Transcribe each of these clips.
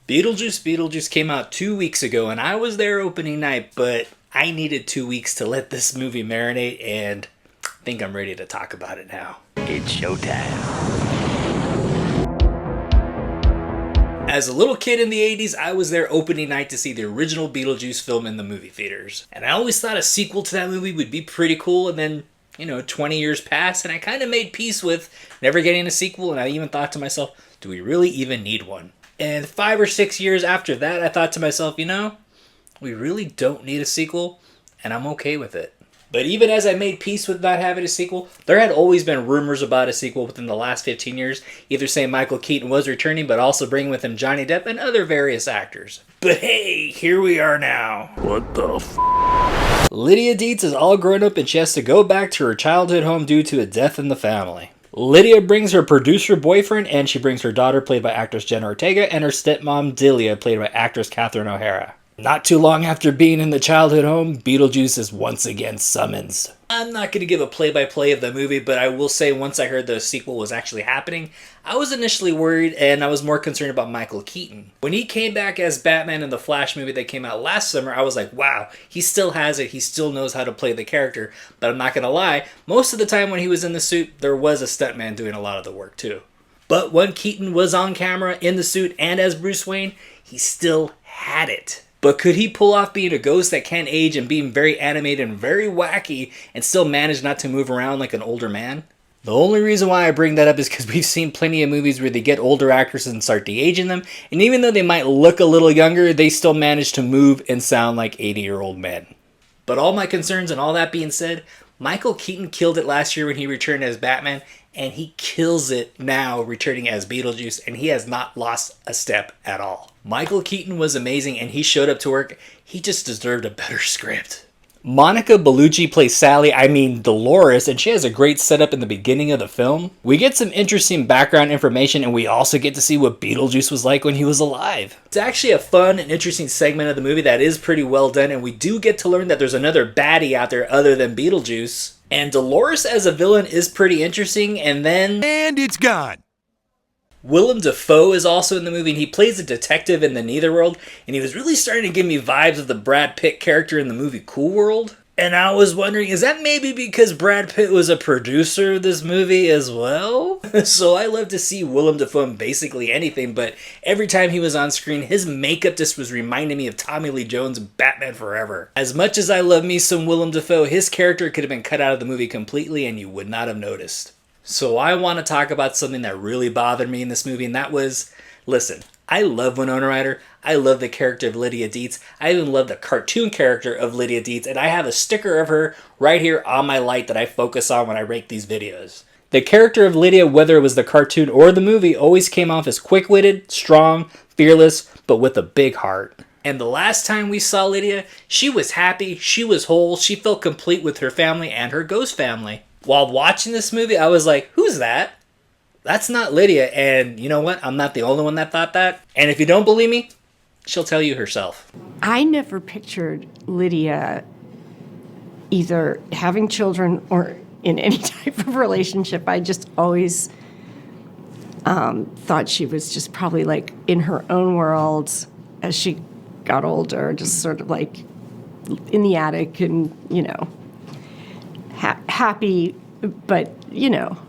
Beetlejuice Beetlejuice came out 2 weeks ago, and I was there opening night, but I needed 2 weeks to let this movie marinate, and I think I'm ready to talk about it now. It's showtime. As a little kid in the 80s, I was there opening night to see the original Beetlejuice film in the movie theaters. And I always thought a sequel to that movie would be pretty cool, and then 20 years passed, and I kind of made peace with never getting a sequel, and I even thought to myself, do we really even need one? And 5 or 6 years after that, I thought to myself, we really don't need a sequel, and I'm okay with it. But even as I made peace with not having a sequel, there had always been rumors about a sequel within the last 15 years, either saying Michael Keaton was returning, but also bringing with him Johnny Depp and other various actors. But hey, here we are now. What the f***? Lydia Deetz is all grown up and she has to go back to her childhood home due to a death in the family. Lydia brings her producer boyfriend, and she brings her daughter, played by actress Jenna Ortega, and her stepmom, Delia, played by actress Catherine O'Hara. Not too long after being in the childhood home, Beetlejuice is once again summoned. I'm not going to give a play-by-play of the movie, but I will say once I heard the sequel was actually happening, I was initially worried, and I was more concerned about Michael Keaton. When he came back as Batman in the Flash movie that came out last summer, I was like, wow, he still has it, he still knows how to play the character. But I'm not going to lie, most of the time when he was in the suit, there was a stuntman doing a lot of the work too. But when Keaton was on camera, in the suit, and as Bruce Wayne, he still had it. But could he pull off being a ghost that can't age and being very animated and very wacky and still manage not to move around like an older man? The only reason why I bring that up is because we've seen plenty of movies where they get older actors and start de-aging them, and even though they might look a little younger, they still manage to move and sound like 80-year-old men. But all my concerns and all that being said, Michael Keaton killed it last year when he returned as Batman, and he kills it now returning as Beetlejuice, and he has not lost a step at all. Michael Keaton was amazing, and he showed up to work. He just deserved a better script. Monica Bellucci plays Dolores, and she has a great setup in the beginning of the film. We get some interesting background information, and we also get to see what Beetlejuice was like when he was alive. It's actually a fun and interesting segment of the movie that is pretty well done, and we do get to learn that there's another baddie out there other than Beetlejuice. And Dolores as a villain is pretty interesting, and it's gone. Willem Dafoe is also in the movie, and he plays a detective in the Netherworld, and he was really starting to give me vibes of the Brad Pitt character in the movie Cool World. And I was wondering, is that maybe because Brad Pitt was a producer of this movie as well? So I love to see Willem Dafoe in basically anything, but every time he was on screen, his makeup just was reminding me of Tommy Lee Jones' Batman Forever. As much as I love me some Willem Dafoe, his character could have been cut out of the movie completely and you would not have noticed. So I want to talk about something that really bothered me in this movie, and that was, listen, I love Winona Ryder. I love the character of Lydia Deetz. I even love the cartoon character of Lydia Deetz, and I have a sticker of her right here on my light that I focus on when I rate these videos. The character of Lydia, whether it was the cartoon or the movie, always came off as quick-witted, strong, fearless, but with a big heart. And the last time we saw Lydia, she was happy, she was whole, she felt complete with her family and her ghost family. While watching this movie, I was like, who's that? That's not Lydia, and you know what? I'm not the only one that thought that. And if you don't believe me, she'll tell you herself. I never pictured Lydia either having children or in any type of relationship. I just always thought she was just probably like in her own world as she got older, just sort of like in the attic and, happy, but,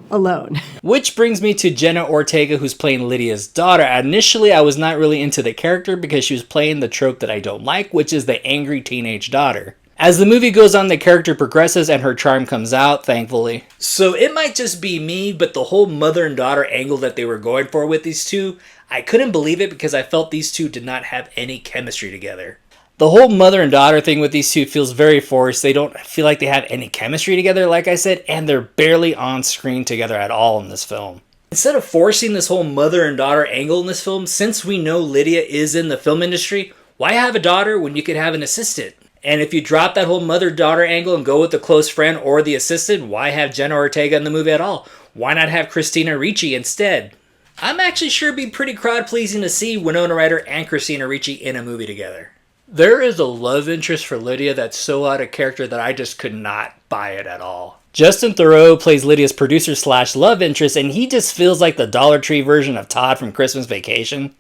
alone. Which brings me to Jenna Ortega, who's playing Lydia's daughter. Initially, I was not really into the character because she was playing the trope that I don't like, which is the angry teenage daughter. As the movie goes on, the character progresses and her charm comes out, thankfully. So it might just be me, but the whole mother and daughter angle that they were going for with these two, I couldn't believe it because I felt these two did not have any chemistry together. The whole mother and daughter thing with these two feels very forced. They don't feel like they have any chemistry together, like I said, and they're barely on screen together at all in this film. Instead of forcing this whole mother and daughter angle in this film, since we know Lydia is in the film industry, why have a daughter when you could have an assistant? And if you drop that whole mother-daughter angle and go with the close friend or the assistant, why have Jenna Ortega in the movie at all? Why not have Christina Ricci instead? I'm actually sure it'd be pretty crowd-pleasing to see Winona Ryder and Christina Ricci in a movie together. There is a love interest for Lydia that's so out of character that I just could not buy it at all. Justin Theroux plays Lydia's producer/love interest, and he just feels like the Dollar Tree version of Todd from Christmas Vacation.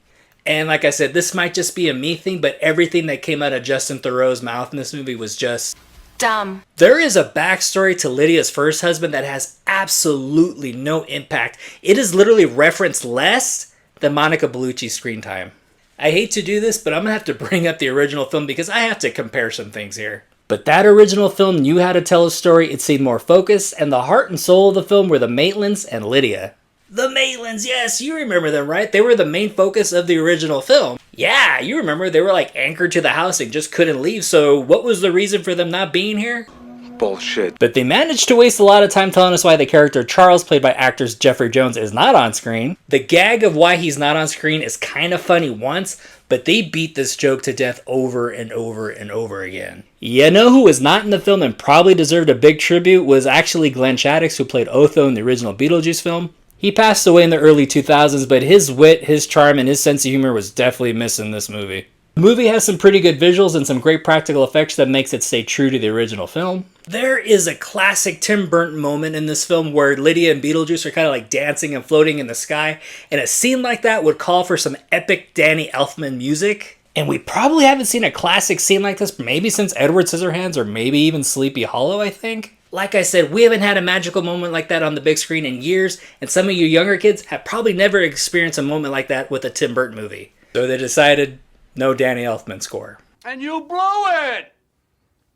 And like I said, this might just be a me thing, but everything that came out of Justin Theroux's mouth in this movie was just dumb. There is a backstory to Lydia's first husband that has absolutely no impact. It is literally referenced less than Monica Bellucci's screen time. I hate to do this, but I'm going to have to bring up the original film because I have to compare some things here. But that original film knew how to tell a story, it seemed more focused, and the heart and soul of the film were the Maitlands and Lydia. The Maitlands, yes, you remember them, right? They were the main focus of the original film. Yeah, you remember, they were like anchored to the house and just couldn't leave, so what was the reason for them not being here? Bullshit. But they managed to waste a lot of time telling us why the character Charles, played by actors Jeffrey Jones, is not on screen. The gag of why he's not on screen is kind of funny once, but they beat this joke to death over and over and over again. You know who was not in the film and probably deserved a big tribute was actually Glenn Shaddix, who played Otho in the original Beetlejuice film. He passed away in the early 2000s, but his wit, his charm, and his sense of humor was definitely missing in this movie. The movie has some pretty good visuals and some great practical effects that makes it stay true to the original film. There is a classic Tim Burton moment in this film where Lydia and Beetlejuice are kind of like dancing and floating in the sky, and a scene like that would call for some epic Danny Elfman music. And we probably haven't seen a classic scene like this maybe since Edward Scissorhands or maybe even Sleepy Hollow, I think. Like I said, we haven't had a magical moment like that on the big screen in years, and some of you younger kids have probably never experienced a moment like that with a Tim Burton movie. So they decided, no Danny Elfman score. And you blew it!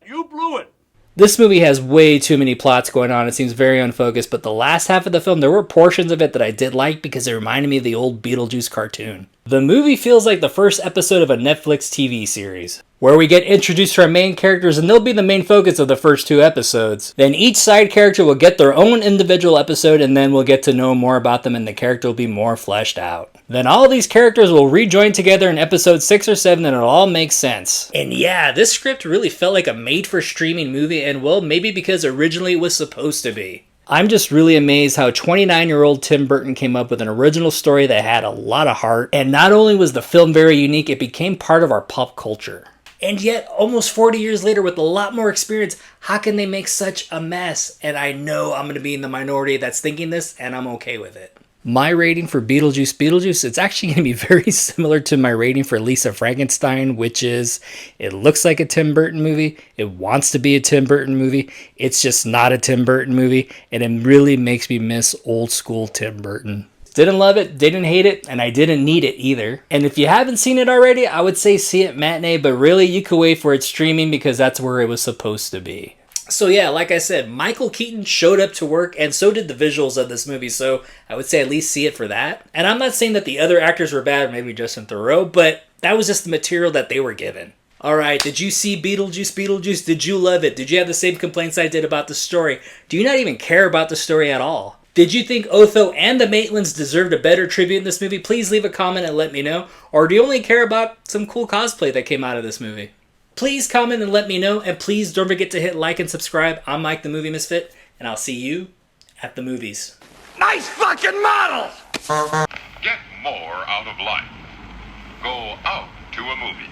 You blew it! This movie has way too many plots going on. It seems very unfocused, but the last half of the film, there were portions of it that I did like because it reminded me of the old Beetlejuice cartoon. The movie feels like the first episode of a Netflix TV series, where we get introduced to our main characters and they'll be the main focus of the first 2 episodes. Then each side character will get their own individual episode and then we'll get to know more about them and the character will be more fleshed out. Then all these characters will rejoin together in episode 6 or 7 and it'll all make sense. And yeah, this script really felt like a made-for-streaming movie, and well, maybe because originally it was supposed to be. I'm just really amazed how 29-year-old Tim Burton came up with an original story that had a lot of heart, and not only was the film very unique, it became part of our pop culture. And yet, almost 40 years later, with a lot more experience, how can they make such a mess? And I know I'm going to be in the minority that's thinking this, and I'm okay with it. My rating for Beetlejuice Beetlejuice, it's actually going to be very similar to my rating for Lisa Frankenstein, which is, it looks like a Tim Burton movie, it wants to be a Tim Burton movie, it's just not a Tim Burton movie, and it really makes me miss old school Tim Burton. Didn't love it, didn't hate it, and I didn't need it either. And if you haven't seen it already, I would say see it matinee, but really you could wait for its streaming because that's where it was supposed to be. So yeah, like I said, Michael Keaton showed up to work, and so did the visuals of this movie, so I would say at least see it for that. And I'm not saying that the other actors were bad, or maybe Justin Theroux, but that was just the material that they were given. Alright, did you see Beetlejuice Beetlejuice? Did you love it? Did you have the same complaints I did about the story? Do you not even care about the story at all? Did you think Otho and the Maitlands deserved a better tribute in this movie? Please leave a comment and let me know. Or do you only care about some cool cosplay that came out of this movie? Please comment and let me know, and please don't forget to hit like and subscribe. I'm Mike the Movie Misfit, and I'll see you at the movies. Nice fucking models! Get more out of life. Go out to a movie.